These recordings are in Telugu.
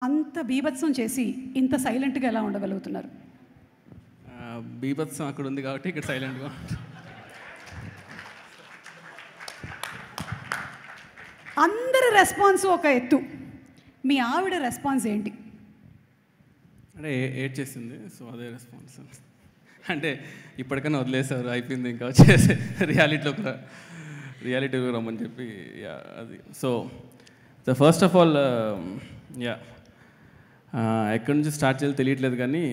అంత బీభత్సం చేసి ఇంత సైలెంట్గా ఎలా ఉండగలుగుతున్నారు? బీభత్సం అక్కడ ఉంది కాబట్టి ఇక్కడ సైలెంట్గా. అందరి రెస్పాన్స్ ఒక ఎత్తు, మీ ఆవిడ రెస్పాన్స్ ఏంటి? అంటే ఏడ్ చేసింది, సో అదే రెస్పాన్స్. అంటే ఇప్పటికైనా వదిలేసారు, అయిపోయింది, ఇంకా వచ్చేసి రియాలిటీలోకి రమ్మని చెప్పి అది. So the first of all ఎక్కడి నుంచి స్టార్ట్ చేయాలో తెలియట్లేదు, కానీ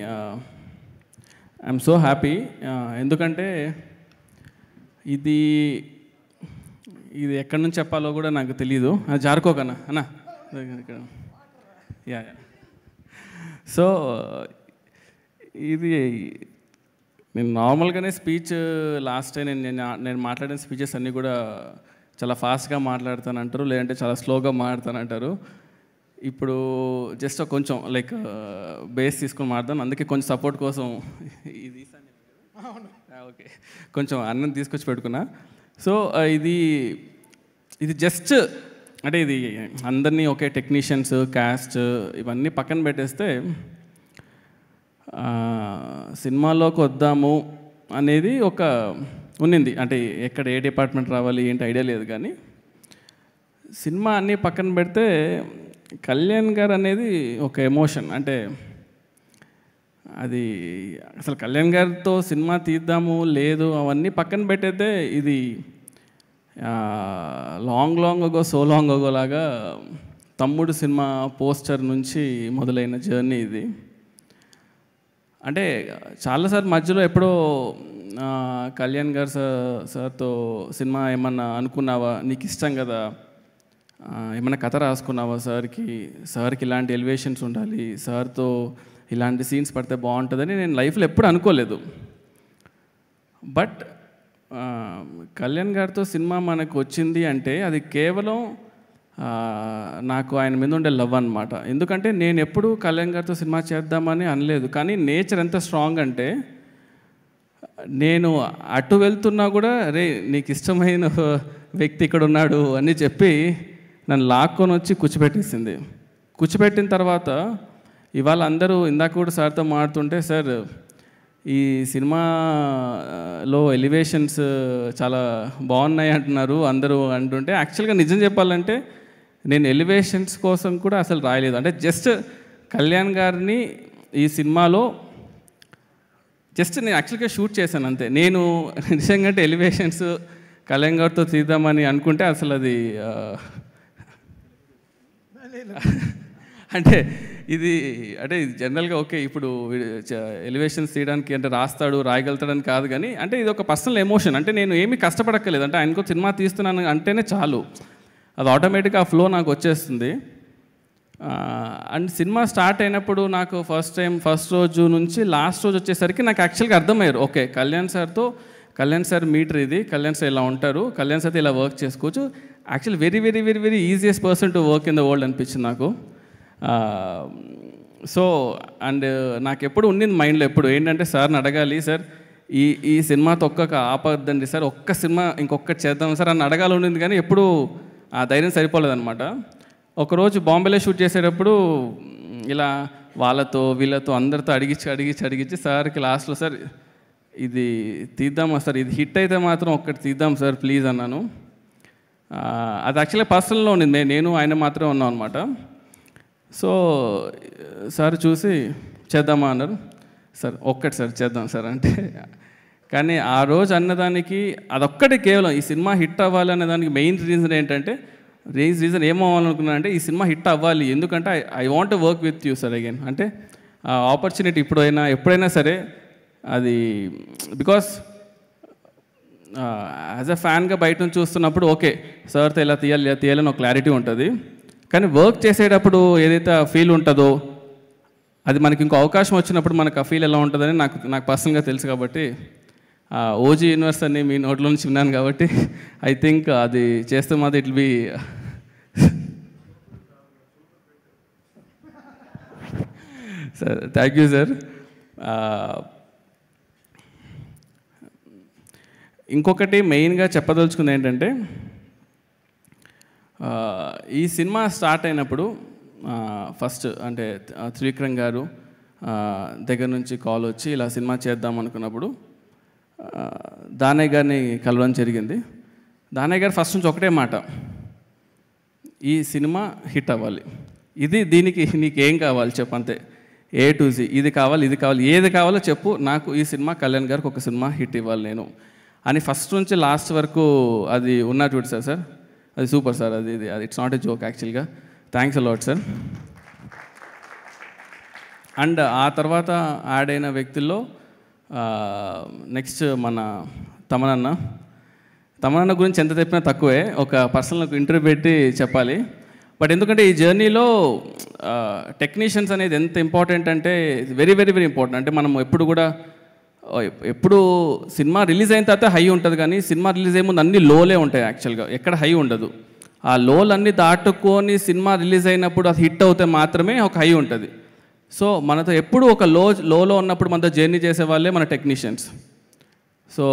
ఐఎమ్ సో హ్యాపీ. ఎందుకంటే ఇది ఎక్కడి నుంచి చెప్పాలో కూడా నాకు తెలీదు. జారుకోకన్నా అన్నా ఇక్కడ. యా సో ఇది నేను నార్మల్గానే స్పీచ్ లాస్ట్ టైం నేను మాట్లాడిన స్పీచెస్ అన్నీ కూడా చాలా ఫాస్ట్గా మాట్లాడతానంటారు, లేదంటే చాలా స్లోగా మాట్లాడతానంటారు. ఇప్పుడు జస్ట్ కొంచెం లైక్ బేస్ తీసుకొని మాట్లాడతాను, అందుకే కొంచెం సపోర్ట్ కోసం ఇది ఓకే కొంచెం అన్నం తీసుకొచ్చి పెట్టుకున్నా. సో ఇది జస్ట్ అంటే ఇది అందరినీ ఒకే టెక్నీషియన్స్, క్యాస్ట్ ఇవన్నీ పక్కన పెట్టేస్తే సినిమాలోకి వద్దాము అనేది ఒక ఉన్నింది. అంటే ఎక్కడ ఏ డిపార్ట్మెంట్ రావాలి ఏంటి ఐడియా లేదు, కానీ సినిమా అన్నీ పక్కన పెడితే కళ్యాణ్ గారు అనేది ఒక ఎమోషన్. అంటే అది అసలు కళ్యాణ్ గారితో సినిమా తీద్దాము లేదు అవన్నీ పక్కన పెట్టేస్తే ఇది long ago so long ago లాగా తమ్ముడు సినిమా పోస్టర్ నుంచి మొదలైన జర్నీ ఇది. అంటే చాలాసార్లు మధ్యలో ఎప్పుడో కళ్యాణ్ గారు సార్తో సినిమా ఏమన్నా అనుకున్నావా, నీకు ఇష్టం కదా, ఏమన్నా కథ రాసుకున్నావా సార్కి ఇలాంటి ఎలివేషన్స్ ఉండాలి, సార్తో ఇలాంటి సీన్స్ పడితే బాగుంటుందని నేను లైఫ్లో ఎప్పుడు అనుకోలేదు. బట్ కళ్యాణ్ గారితో సినిమా మనకు వచ్చింది అంటే అది కేవలం నాకు ఆయన మీద ఉండే లవ్ అన్నమాట. ఎందుకంటే నేను ఎప్పుడు కళ్యాణ్ గారితో సినిమా చేద్దామని అనలేదు, కానీ నేచర్ ఎంత స్ట్రాంగ్ అంటే నేను అటు వెళ్తున్నా కూడా రే నీకు ఇష్టమైన వ్యక్తి ఇక్కడ ఉన్నాడు అని చెప్పి నన్ను లాక్కొని వచ్చి కూర్చోబెట్టేసింది. కూర్చోబెట్టిన తర్వాత ఇవాళ అందరూ ఇందాక కూడా సార్తో మాడుతుంటే, సార్ ఈ సినిమాలో ఎలివేషన్స్ చాలా బాగున్నాయి అంటున్నారు అందరూ అంటుంటే, యాక్చువల్గా నిజం చెప్పాలంటే నేను ఎలివేషన్స్ కోసం కూడా అసలు రాయలేదు. అంటే జస్ట్ కళ్యాణ్ గారిని ఈ సినిమాలో జస్ట్ నేను యాక్చువల్గా షూట్ చేశాను అంతే. నేను నిజంగా అంటే ఎలివేషన్స్ కళ్యాణ్ గారితో తీద్దామని అనుకుంటే అసలు అది అంటే ఇది జనరల్గా ఓకే ఇప్పుడు ఎలివేషన్స్ తీయడానికి అంటే రాయగలుగుతాడని కాదు, కానీ అంటే ఇది ఒక పర్సనల్ ఎమోషన్. అంటే నేను ఏమీ కష్టపడక్కర్లేదు, అంటే ఆయనకు సినిమా తీస్తున్నాను అంటేనే చాలు, అది ఆటోమేటిక్గా ఆ ఫ్లో నాకు వచ్చేస్తుంది. అండ్ సినిమా స్టార్ట్ అయినప్పుడు నాకు ఫస్ట్ రోజు నుంచి లాస్ట్ రోజు వచ్చేసరికి నాకు యాక్చువల్గా అర్థమయ్యారు, ఓకే కళ్యాణ్ సార్ మీటర్ ఇది, కళ్యాణ్ సార్ ఇలా ఉంటారు, కళ్యాణ్ సార్తో ఇలా వర్క్ చేసుకోవచ్చు. Actually very very very very easiest person to work in the world అనిపించింది నాకు. సో అండ్ నాకు ఎప్పుడు ఉండింది మైండ్లో ఎప్పుడు ఏంటంటే సార్ని అడగాలి, సార్ ఈ సినిమాతో ఆపద్దండి సార్, ఒక్క సినిమా ఇంకొకటి చేద్దాం సార్ అని అడగాలి ఉండింది, కానీ ఎప్పుడు ఆ ధైర్యం సరిపోలేదన్నమాట. ఒకరోజు బాంబేలో షూట్ చేసేటప్పుడు ఇలా వీళ్ళతో అందరితో అడిగించి సార్కి లాస్ట్లో సార్ ఇది తీద్దామా సార్, ఇది హిట్ అయితే మాత్రం ఒక్కటి తీద్దాం సార్ ప్లీజ్ అన్నాను. అది యాక్చువల్గా పర్సనల్లో ఉండింది, నేను ఆయన మాత్రమే ఉన్నాం అనమాట. సో సార్ చూసి చేద్దామా అన్నారు. సార్ ఒక్కటి సార్ చేద్దాం సార్ అంటే, కానీ ఆ రోజు అన్నదానికి అదొక్కటి కేవలం ఈ సినిమా హిట్ అవ్వాలి అనే దానికి మెయిన్ రీజన్ ఏంటంటే రీజన్ ఏమవ్వాలనుకున్నానంటే ఈ సినిమా హిట్ అవ్వాలి, ఎందుకంటే I want to work with you sir again. అంటే ఆపర్చునిటీ ఎప్పుడైనా సరే అది బికాస్ యాజ్ అ ఫ్యాన్గా బయట నుంచి చూస్తున్నప్పుడు ఓకే సార్తో ఇలా తీయాలని ఒక క్లారిటీ ఉంటుంది, కానీ వర్క్ చేసేటప్పుడు ఏదైతే ఫీల్ ఉంటుందో అది మనకి ఇంకో అవకాశం వచ్చినప్పుడు మనకు ఆ ఫీల్ ఎలా ఉంటుందని నాకు పర్సనల్గా తెలుసు. కాబట్టి ఓజీ యూనివర్స్ అని మీ నోట్లో నుంచి విన్నాను కాబట్టి ఐ థింక్ అది చేస్తే మాత్రం it will be sir. Thank you sir. ఇంకొకటి మెయిన్గా చెప్పదలుచుకుంది ఏంటంటే ఈ సినిమా స్టార్ట్ అయినప్పుడు ఫస్ట్ అంటే త్రివిక్రమ్ గారు దగ్గర నుంచి కాల్ వచ్చి ఇలా సినిమా చేద్దాం అనుకున్నప్పుడు దానయ్య గారిని కలవడం జరిగింది. దానయ్య గారు ఫస్ట్ నుంచి ఒకటే మాట, ఈ సినిమా హిట్ అవ్వాలి, దీనికి నీకేం కావాలి చెప్పు, అంతే, A to Z, ఇది కావాలి ఏది కావాలో చెప్పు, నాకు ఈ సినిమా కళ్యాణ్ గారికి ఒక సినిమా హిట్ ఇవ్వాలి నేను అని ఫస్ట్ నుంచి లాస్ట్ వరకు అది ఉన్నా చూడు సార్ అది సూపర్ సార్. అది ఇట్స్ నాట్ ఎ జోక్ యాక్చువల్గా. Thanks a lot sir. అండ్ ఆ తర్వాత యాడ్ అయిన వ్యక్తుల్లో నెక్స్ట్ మన తమనన్న గురించి ఎంత చెప్పినా తక్కువే, ఒక పర్సనల్ ఇంటర్వ్యూ పెట్టి చెప్పాలి. బట్ ఎందుకంటే ఈ జర్నీలో టెక్నీషియన్స్ అనేది ఎంత ఇంపార్టెంట్ అంటే వెరీ వెరీ వెరీ ఇంపార్టెంట్. అంటే మనం ఎప్పుడు సినిమా రిలీజ్ అయిన తర్వాత హై ఉంటుంది, కానీ సినిమా రిలీజ్ అయ్యే ముందు అన్ని లోలే ఉంటాయి యాక్చువల్గా, ఎక్కడ హై ఉండదు. ఆ లోలన్నీ దాటుకొని సినిమా రిలీజ్ అయినప్పుడు అది హిట్ అవుతే మాత్రమే ఒక హై ఉంటుంది. సో మనతో ఎప్పుడు ఒక లోలో ఉన్నప్పుడు మనతో జర్నీ చేసే వాళ్ళే మన టెక్నీషియన్స్. సో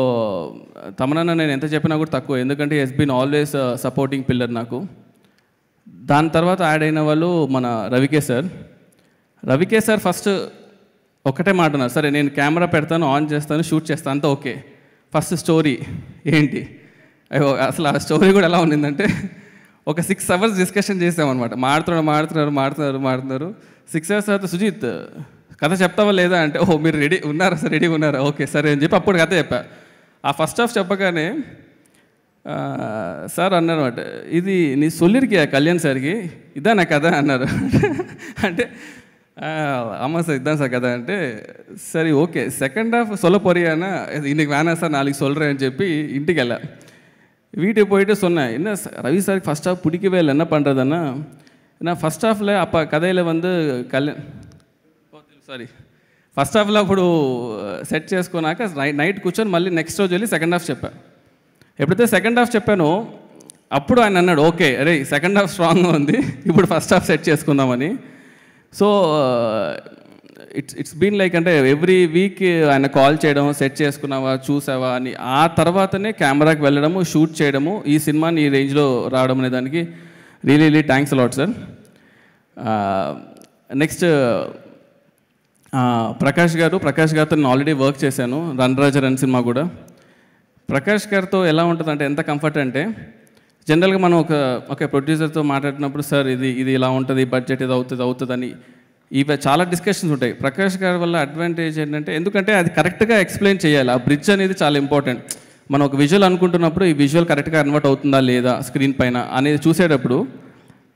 తమనన్న నేను ఎంత చెప్పినా కూడా తక్కువ, ఎందుకంటే he's been always supporting pillar నాకు. దాని తర్వాత యాడ్ అయిన వాళ్ళు మన రవికే సార్ ఫస్ట్ ఒకటే మాట ఉన్నారు, సరే నేను కెమెరా పెడతాను, ఆన్ చేస్తాను, షూట్ చేస్తాను, అంతా ఓకే. ఫస్ట్ స్టోరీ ఏంటి, అసలు ఆ స్టోరీ కూడా ఎలా ఉండిందంటే ఒక 6 hours డిస్కషన్ చేసామన్నమాట. మాడుతున్నారు 6 hours తర్వాత సుజిత్ కథ చెప్తావా లేదా అంటే, ఓహో మీరు రెడీగా ఉన్నారా, ఓకే సరే అని చెప్పి అప్పుడు కథ చెప్పా. ఆ ఫస్ట్ హాఫ్ చెప్పగానే సార్ అన్నారన్నమాట, ఇది నీ సొల్లిరికియా కళ్యాణ్ సార్కి, ఇదా నా కథ అన్నారు. అంటే ஆமாம் சார் இதுதான் சார் கதை అంటే சரி ஓகே செகண்ட் ஹாஃப் சொல்ல போறியானா இன்னைக்கு வேணாம் சார் நாளைக்கு சொல்கிறேன்னு చెప్పి ఇంటికి వెళ్ళా. வீட்டுக்கு போயிட்டு சொன்னேன், என்ன ரவி சாருக்கு ஃபஸ்ட் ஹாஃப் பிடிக்கவே இல்லை, என்ன பண்ணுறதுன்னா நான் ఫస్ట్ హాఫ్లో அப்போ కథలో ఫస్ట్ హాఫ్లో అప్పుడు సెట్ చేసుకున్నాక నైట్ కూర్చొని మళ్ళీ నెక్స్ట్ రోజు వెళ్ళి సెకండ్ హాఫ్ చెప్పా. ఎప్పుడైతే సెకండ్ హాఫ్ చెప్పానో అప్పుడు ఆయన అన్నాడు, ఓకే అరే సెకండ్ హాఫ్ స్ట్రాంగ్గా ఉంది, ఇప్పుడు ఫస్ట్ హాఫ్ సెట్ చేసుకుందామని. సో ఇట్స్ బీన్ లైక్, అంటే ఎవ్రీ వీక్ ఆయన కాల్ చేయడం, సెట్ చేసుకున్నావా చూసావా అని, ఆ తర్వాతనే కెమెరాకి వెళ్ళడము, షూట్ చేయడము, ఈ సినిమాని ఈ రేంజ్లో రావడం అనే దానికి really thanks a lot sir. Next Prakash గారితో నేను ఆల్రెడీ వర్క్ చేశాను, రన్ రన్ సినిమా కూడా. ప్రకాష్ గారితో ఎలా ఉంటుంది అంటే ఎంత కంఫర్ట్ అంటే, జనరల్గా మనం ఒక ప్రొడ్యూసర్తో మాట్లాడినప్పుడు సార్ ఇది ఇలా ఉంటుంది, బడ్జెట్ ఇది అవుతుందని ఇవి చాలా డిస్కషన్స్ ఉంటాయి. ప్రకాష్ గారి వల్ల అడ్వాంటేజ్ ఏంటంటే, ఎందుకంటే అది కరెక్ట్గా ఎక్స్ప్లెయిన్ చేయాలి. ఆ బ్రిడ్జ్ అనేది చాలా ఇంపార్టెంట్. మనం ఒక విజువల్ అనుకుంటున్నప్పుడు ఈ విజువల్ కరెక్ట్గా కన్వర్ట్ అవుతుందా లేదా స్క్రీన్ పైన అనేది చూసేటప్పుడు,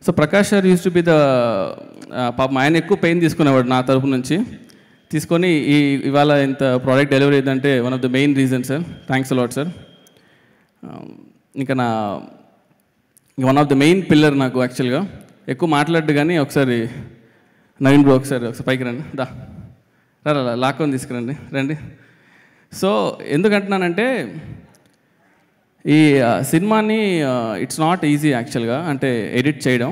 సో ప్రకాష్ గారు యూస్ టు బి పాపం ఆయన ఎక్కువ పెయిన్ తీసుకునేవాడు నా తరపు నుంచి, తీసుకొని ఇవాళ ఇంత ప్రోడక్ట్ డెలివరీ అయిందంటే one of the main reason sir. Thanks a lot sir. ఇంకా one of the main pillar నాకు యాక్చువల్గా, ఎక్కువ మాట్లాడు కానీ ఒకసారి నవీన్ బ్రో ఒకసారి పైకి రండి, లాక్కొని తీసుకురండి. సో ఎందుకంటున్నానంటే ఈ సినిమాని ఇట్స్ నాట్ ఈజీ యాక్చువల్గా, అంటే ఎడిట్ చేయడం.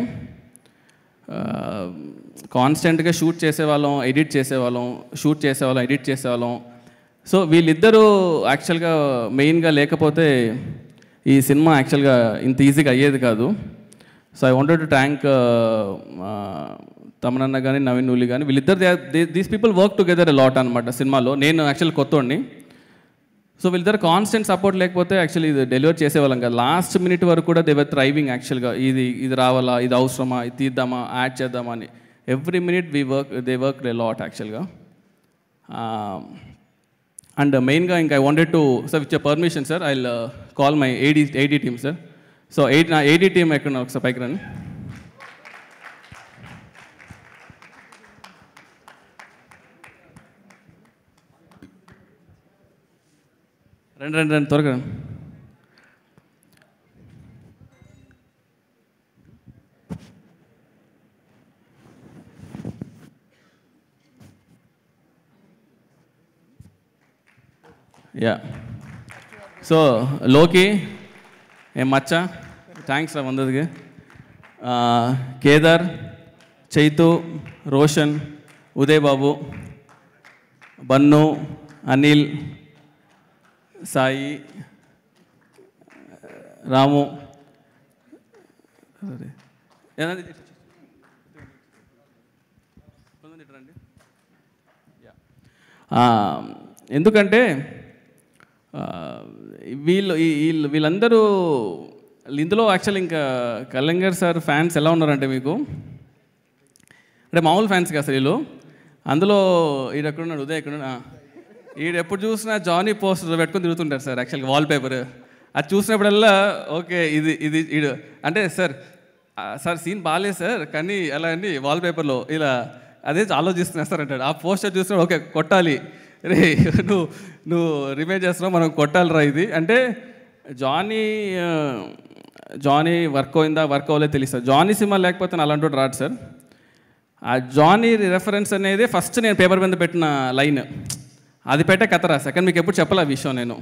కాన్స్టెంట్గా షూట్ చేసేవాళ్ళం, ఎడిట్ చేసేవాళ్ళం. సో వీళ్ళిద్దరూ యాక్చువల్గా మెయిన్గా లేకపోతే ఈ సినిమా యాక్చువల్గా ఇంత ఈజీగా అయ్యేది కాదు. So I wanted to thank తమనన్న కానీ నవీన్ నూలి కానీ, వీళ్ళిద్దరు these people work together a lot అనమాట సినిమాలో. నేను యాక్చువల్ కొత్తోడిని, సో వీళ్ళిద్దరు కాన్స్టెంట్ సపోర్ట్ లేకపోతే యాక్చువల్లీ ఇది డెలివర్ చేసేవాళ్ళం కదా. లాస్ట్ మినిట్ వరకు కూడా దే వర్ థ్రైవింగ్ యాక్చువల్గా, ఇది రావాలా, ఇది అవసరమా, ఇది తీద్దామా, యాడ్ చేద్దామా అని. Every minute they work a lot యాక్చువల్గా. అండ్ మెయిన్గా ఇంకా I wanted to sir with your permission sir, I will call my AD team sir. So నా ఏడీ టీమ్ ఎక్కడ ఒకసారి పైకి రండి. రండి త్వరగా రండి. యా, సో లోకి ఏం మచ్చా, థ్యాంక్స్ రా వందదికి. కేదార్, చైతు, రోషన్, ఉదయ్ బాబు, బన్ను, అనిల్, సాయి, రాము, ఎందుకంటే వీళ్ళందరూ ఇందులో యాక్చువల్ ఇంకా కళ్యాణ్ గారు సార్ ఫ్యాన్స్ ఎలా ఉన్నారంటే మీకు అంటే మామూలు ఫ్యాన్స్ కదా అసలు వీళ్ళు అందులో ఈడు ఎక్కడున్నాడు ఉదయ్ ఎక్కడున్నా ఈడు ఎప్పుడు చూసినా జానీ పోస్టర్ పెట్టుకొని తిరుగుతుంటారు సార్ యాక్చువల్గా వాల్పేపర్ అది చూసినప్పుడల్లా ఓకే ఇది ఈడు అంటే సార్ సీన్ బాగాలేదు సార్ కానీ అలా అండి వాల్పేపర్లో ఇలా అదే ఆలోచిస్తున్నా సార్ అంటాడు ఆ పోస్టర్ చూసినా ఓకే కొట్టాలి రే నువ్వు రిమైండ్ చేస్తున్నావు మనం కొట్టాలిరా ఇది అంటే జానీ వర్క్ అవ్వలేదు తెలుసు సార్ జానీ సినిమా లేకపోతే నేను అలాంటి రాడు సార్ ఆ జానీ రెఫరెన్స్ అనేది ఫస్ట్ నేను పేపర్ మీద పెట్టిన లైన్ అది పెట్టే కథరా సెకండ్ మీకు ఎప్పుడు చెప్పాలి ఆ విషయం నేను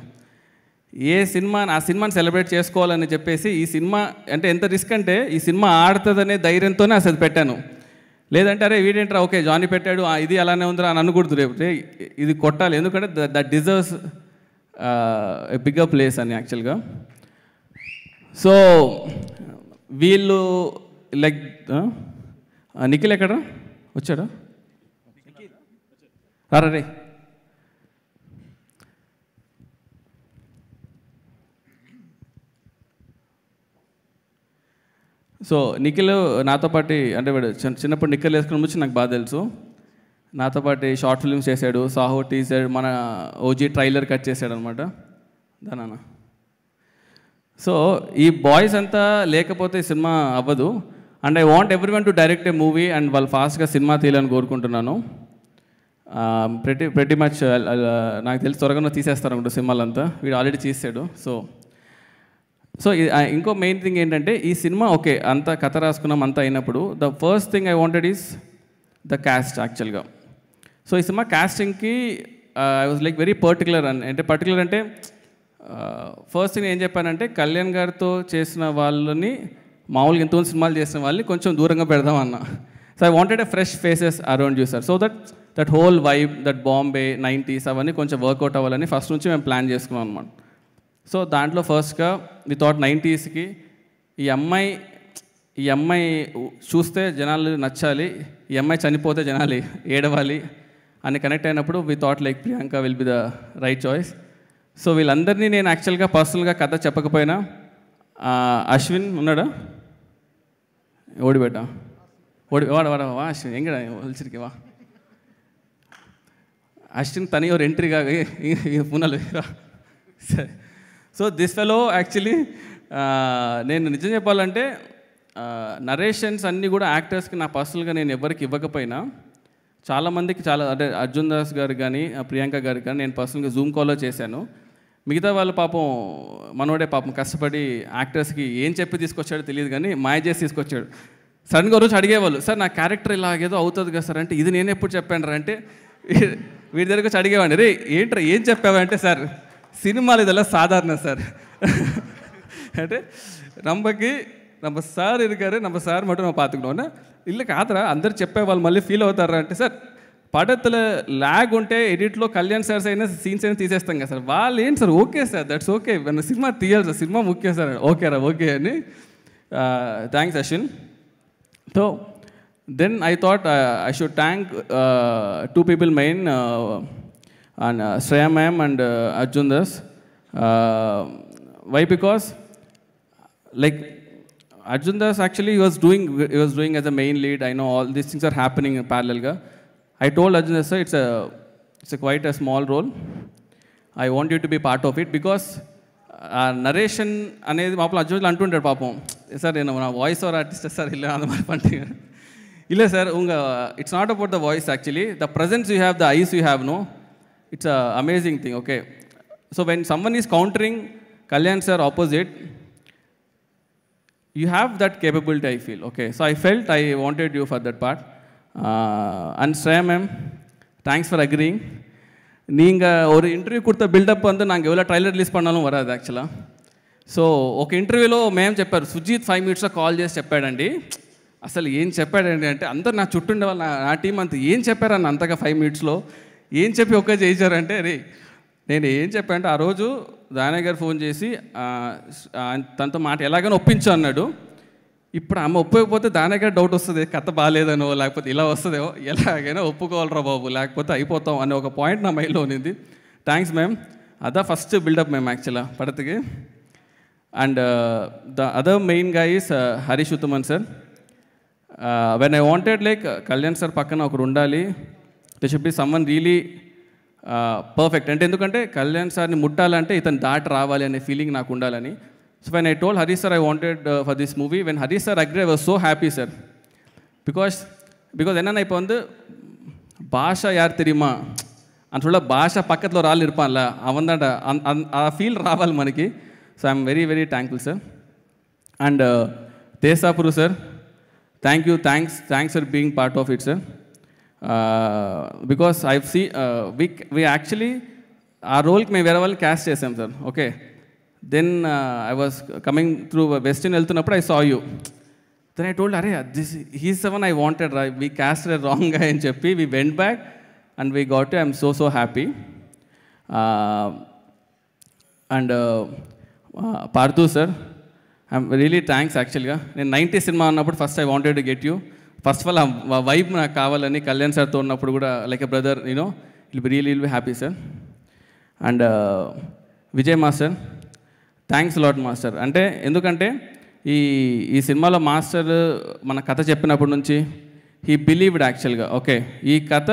ఆ సినిమాని సెలబ్రేట్ చేసుకోవాలని చెప్పేసి ఈ సినిమా అంటే ఎంత రిస్క్ అంటే ఈ సినిమా ఆడుతుందనే ధైర్యంతోనే అసలు పెట్టాను లేదంటే అరే వీడేంట్రా ఓకే జానీ పెట్టాడు ఇది అలానే ఉందిరా అని అనకూడదు రేపు ఇది కొట్టాలి ఎందుకంటే that deserves a bigger place అని యాక్చువల్గా సో వీళ్ళు లైక్ నిఖిల్ ఎక్కడ వచ్చాడా రారా రే సో నిఖిల్ నాతో పాటు అంటే వాడు చిన్నప్పుడు నిక్కర్లు వేసుకుని వచ్చి నాకు బాగా తెలుసు నాతో పాటు షార్ట్ ఫిల్మ్స్ చేశాడు సాహో టీజర్ మన ఓజీ ట్రైలర్ కట్ చేశాడు అనమాట దానా సో ఈ బాయ్స్ అంతా లేకపోతే ఈ సినిమా అవ్వదు and I want everyone to direct A movie and వాళ్ళు ఫాస్ట్గా సినిమా తీయాలని కోరుకుంటున్నాను ప్రతి మచ్ నాకు తెలిసి త్వరగా తీసేస్తారు అనుకుంటా సినిమాలంతా వీడు ఆల్రెడీ చేసాడు సో ఇంకో మెయిన్ థింగ్ ఏంటంటే ఈ సినిమా ఓకే అంత కథ రాసుకున్నాం అంతా అయినప్పుడు the first thing I wanted is the cast యాక్చువల్గా సో ఈ సినిమా క్యాస్టింగ్కి I was like very particular అంటే ఫస్ట్ థింగ్ ఏం చెప్పానంటే కళ్యాణ్ గారితో చేసిన వాళ్ళని మామూలుగా ఎంతో సినిమాలు చేసిన వాళ్ళని కొంచెం దూరంగా పెడదాం అన్న so I wanted a fresh faces around you sir so that whole vibe that Bombay 90s అవన్నీ కొంచెం వర్కౌట్ అవ్వాలని ఫస్ట్ నుంచి మేము ప్లాన్ చేసుకున్నాం అనమాట సో దాంట్లో ఫస్ట్గా వి థాట్ 90sకి ఈ అమ్మాయి చూస్తే జనాలు నచ్చాలి ఈ అమ్మాయి చనిపోతే జనాలు ఏడవాలి అని కనెక్ట్ అయినప్పుడు we thought like Priyanka will be the right choice so వీళ్ళందరినీ నేను యాక్చువల్గా పర్సనల్గా కథ చెప్పకపోయినా అశ్విన్ ఉన్నాడా ఓడిబెట్టా వా అశ్విన్ ఎంగడా ఒలిసిరికి వా అశ్విన్ తని ఒక ఎంట్రీగా పునలు సరే సో దిస్ ఫెలో యాక్చువల్లీ నేను నిజం చెప్పాలంటే నరేషన్స్ అన్నీ కూడా యాక్టర్స్కి నా పర్సనల్గా నేను ఎవరికి ఇవ్వకపోయినా చాలామందికి అంటే అర్జున్ దాస్ గారు కానీ ప్రియాంక గారు కానీ నేను పర్సనల్గా జూమ్ కాల్లో చేశాను మిగతా వాళ్ళు పాపం మనోడే పాపం కష్టపడి యాక్టర్స్కి ఏం చెప్పి తీసుకొచ్చాడో తెలియదు కానీ మాయ చేసి తీసుకొచ్చాడు సడన్గా రోజు అడిగేవాళ్ళు సార్ నా క్యారెక్టర్ ఇలాగేదో అవుతుంది కదా సార్ అంటే ఇది నేను ఎప్పుడు చెప్పాను రా అంటే వీడి దగ్గరకు వచ్చి అడిగేవాడిని రే ఏంట్రా ఏం చెప్పావంటే సార్ సినిమాలు ఇదెல்லாம் సాధారణ సార్ అంటే நம்ம சார் இருக்காரு நம்ம சார் மட்டும் நம்ம பார்த்துக்கணும்னா இல்லை కాదురా అందరు చెప్పేవాళ్ళు మళ్ళీ ఫీల్ అవుతారా అంటే సార్ పడతల ల్యాగ్ ఉంటే ఎడిట్లో కళ్యాణ్ సార్స్ అయినా సీన్స్ అయినా తీసేస్తాం కదా సార్ వాళ్ళు ఏంటి sir okay sir that's okay cinema తీయాలి సార్ సినిమా ముఖ్యం సార్ ఓకేరా ఓకే అని thanks Ashwin so then I thought I should thank two people main and Shreya ma'am and Arjun Das. Why? Because like Arjun Das actually he was doing as a main lead. I know all these things are happening in parallel ga. I told Arjun Das sir it's a quite a small role. I want you to be part of it because narration అనేది పాపం అర్జున్ అంటుంటాడు పాపం సార్ నేను నా వాయిస్ ఓవర్ ఆర్టిస్ట్ సార్ ఇలా அந்த மாதிரி பண்ணிட்டீங்க இல்லை sir it's not about the voice actually the presence you have the eyes you have no it's a amazing thing okay so when someone is countering Kalyan sir opposite you have that capability I feel okay so I felt I wanted you for that part and Shreya ma'am thanks for agreeing நீங்கள் ஒரு இன்டர்வியூ கொடுத்த பில்டப் வந்து நாங்கள் எவ்வளோ ட்ரைலர் ரிలీజ్ பண்ணாலும் వరాదు యాక్చువల్గా సో ఒక ఇంటర్వ్యూలో మేము చెప్పారు సుజీత్ 5 minutesలో కాల్ చేసి చెప్పాడండి అసలు ఏం చెప్పాడండి అంటే అందరు నా చుట్టూ ఉండే వాళ్ళు నా టీం అంతా ఏం చెప్పారని అంతగా 5 minutesలో ఏం చెప్పి ఒక్క చేయించారంటే రే నేను ఏం చెప్పానంటే ఆ రోజు దానయ్య గారు ఫోన్ చేసి తనతో మాట ఎలాగైనా ఒప్పించు అన్నాడు ఇప్పుడు ఆమె ఒప్పుకోకపోతే దానికే డౌట్ వస్తుంది, కథ బాగాలేదనో లేకపోతే ఇలా వస్తుందేమో, ఎలాగైనా ఒప్పుకోవాలరా బాబు లేకపోతే అయిపోతాం అనే ఒక పాయింట్ నా మైండ్లో ఉన్నింది. థ్యాంక్స్ మ్యామ్, అదా ఫస్ట్ బిల్డప్ మ్యామ్ యాక్చువల్గా పడతకి. అండ్ ద అదర్ మెయిన్ గా is Harish Uthaman sir. When I wanted like Kalyan sir పక్కన ఒకరు ఉండాలి, they should be someone really perfect. అంటే ఎందుకంటే కళ్యాణ్ సార్ని ముట్టాలంటే ఇతను దాటి రావాలి అనే ఫీలింగ్ నాకు ఉండాలని. So when I told Harish sir I wanted for this movie, when Harish sir agree I was so happy sir. Because என்னென்னா இப்போ வந்து பாஷா யார் தெரியுமா అని చూడ భాష పక్కలో రాళ్ళు ఇర్పాన్ల అవందంట ఆ ఫీల్ రావాలి మనకి. So I'm very very thankful sir. And తేసాపురు sir, thanks for being part of it sir. Because I see we actually ఆ రోల్కి మేము వేరే వాళ్ళు క్యాస్ట్ చేసాం sir. Okay, then I was coming through western వెళ్తున్నప్పుడు I saw you. Then I told అరే he's the one I wanted రా, వీ క్యాస్ట్ రాంగ్ గా అని చెప్పి we went back and we got it. I'm so happy. And Parthu sir, I'm really thanks actually ga నేను 90 సినిమా అన్నప్పుడు first I wanted to get you. First of all ఆ వైబ్ నాకు కావాలని కళ్యాణ్ సార్తో ఉన్నప్పుడు కూడా like a brother you know will be happy sir. And Vijay master, thanks lot master. అంటే ఎందుకంటే ఈ సినిమాలో మాస్టర్ మన కథ చెప్పినప్పటి నుంచి హీ బిలీవ్డ్ యాక్చువల్గా. ఓకే, ఈ కథ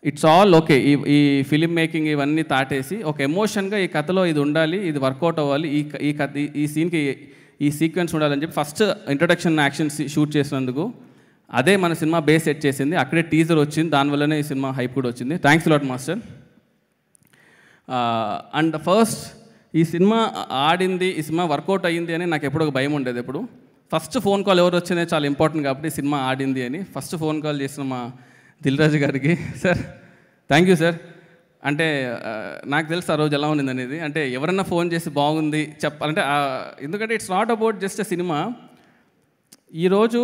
ఇట్స్ ఆల్ ఓకే, ఈ ఫిలిం మేకింగ్ ఇవన్నీ తాటేసి ఒక ఎమోషన్గా ఈ కథలో ఇది ఉండాలి, ఇది వర్కౌట్ అవ్వాలి, ఈ కథ ఈ సీన్కి ఈ సీక్వెన్స్ ఉండాలని చెప్పి ఫస్ట్ ఇంట్రొడక్షన్ యాక్షన్ షూట్ చేసినందుకు అదే మన సినిమా బేస్ సెట్ చేసింది. అక్కడే టీజర్ వచ్చింది, దానివల్లనే ఈ సినిమా హైప్ కూడా వచ్చింది. Thanks lot master. And first ఈ సినిమా ఆడింది, ఈ సినిమా వర్కౌట్ అయ్యింది అని నాకు ఎప్పుడు ఒక భయం ఉండేది. ఎప్పుడు ఫస్ట్ ఫోన్ కాల్ ఎవరు వచ్చిందే చాలా ఇంపార్టెంట్ కాబట్టి సినిమా ఆడింది అని ఫస్ట్ ఫోన్ కాల్ చేసిన మా దిల్ రాజు గారికి, సార్ థ్యాంక్ యూ సార్. అంటే నాకు తెలుసు ఆ రోజు ఎలా ఉంది అనేది. అంటే ఎవరన్నా ఫోన్ చేసి బాగుంది చెప్పాలంటే, ఎందుకంటే it's not about just a cinema. ఈరోజు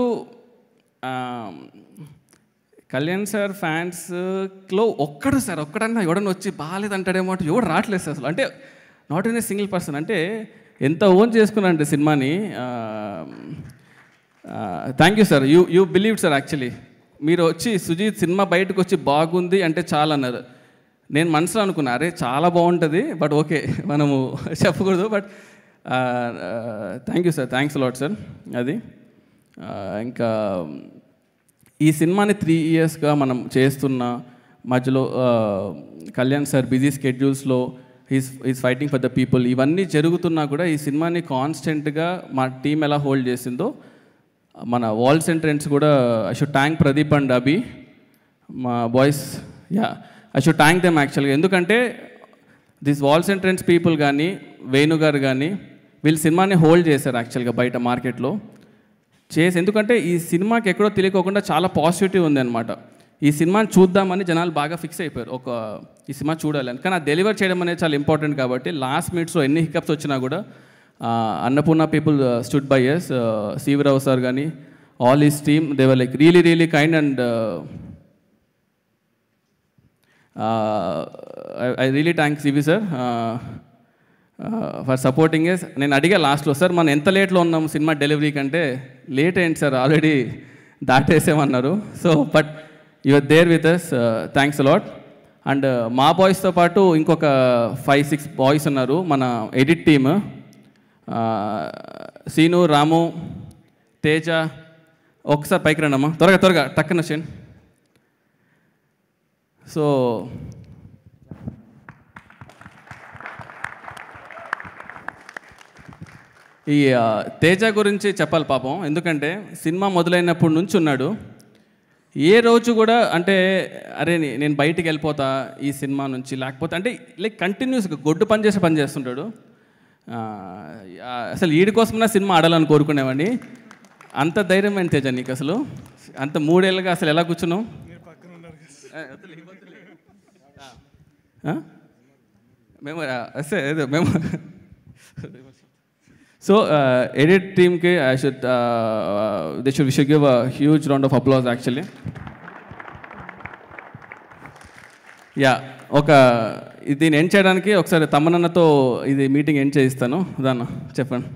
కళ్యాణ్ సార్ ఫ్యాన్స్లో ఒక్కడన్నా ఎవడన్నా వచ్చి బాగాలేదంటాడేమో అంటే ఎవడు రావట్లేదు సార్ అసలు. అంటే not in a single person. అంటే ఎంత ఓన్ చేసుకున్నానంటే సినిమాని. Thank you sir, you believe sir. Actually మీరు వచ్చి సుజీత్ సినిమా బయటకు వచ్చి బాగుంది అంటే చాలా అన్నారు. నేను మనసులో అనుకున్నా అరే చాలా బాగుంటుంది, బట్ ఓకే మనము చెప్పకూడదు. But thank you sir, thanks lot sir. అది ఇంకా ఈ సినిమాని 3 ఇయర్స్గా మనం చేస్తున్న మధ్యలో కళ్యాణ్ సార్ బిజీ స్కెడ్యూల్స్లో is fighting for the people, ఇవన్నీ జరుగుతున్నా కూడా ఈ సినిమాని కాన్స్టెంట్గా మా టీం ఎలా హోల్డ్ చేసిందో మన వాల్స్ అండ్ ట్రెండ్స్ కూడా I should thank Pradeep and Abhi, మా boys. I should thank them యాక్చువల్గా. ఎందుకంటే this walls and trends people కానీ వేణు గారు కానీ వీళ్ళు సినిమాని హోల్డ్ చేశారు యాక్చువల్గా బయట మార్కెట్లో ఎందుకంటే ఈ సినిమాకి ఎక్కడో తెలియకోకుండా చాలా పాజిటివిటీ ఉంది అనమాట. ఈ సినిమాని చూద్దామని జనాలు బాగా ఫిక్స్ అయిపోయారు, ఈ సినిమా చూడాలని. కానీ అది డెలివర్ చేయడం అనేది చాలా ఇంపార్టెంట్ కాబట్టి లాస్ట్ మినిట్స్లో ఎన్ని హికప్స్ వచ్చినా కూడా Annapurna people stood by us. Sivarao sir కానీ all his team they were like really kind. And I really thanks CV sir for supporting us. నేను అడిగా లాస్ట్లో, సార్ మనం ఎంత లేట్లో ఉన్నాం సినిమా డెలివరీ కంటే, లేట్ అయింది సార్ ఆల్రెడీ దాటేసామన్నారు. So but you're there with us, thanks a lot. And మా బాయ్స్తో పాటు ఇంకొక 5-6 బాయ్స్ ఉన్నారు మన ఎడిట్ టీమ్. సీను, రాము, తేజ. ఒకసారి పైకి రండమ్మా, త్వరగా టక్కన వచ్చేయండి. సో ఈ తేజ గురించి చెప్పాలి పాపం. ఎందుకంటే సినిమా మొదలైనప్పటి నుంచి ఉన్నాడు. ఏ రోజు కూడా అంటే అరే నేను బయటికి వెళ్ళిపోతా ఈ సినిమా నుంచి, లేకపోతే అంటే లైక్ కంటిన్యూస్గా గొడ్డు పని చేస్తుంటాడు. అసలు వీడి కోసమైనా సినిమా ఆడాలని కోరుకునేవాడిని. అంత ధైర్యమైన తేజ నీకు అసలు. అంత 3 ఏళ్ళుగా అసలు ఎలా కూర్చున్నావు? మేము సో ఎడిట్ టీమ్కి they should give a huge round of applause actually. దీన్ని ఎండ్ చేయడానికి ఒకసారి తమ్మనన్నతో ఇది మీటింగ్ ఎండ్ చేయిస్తాను. దాన్న చెప్పండి.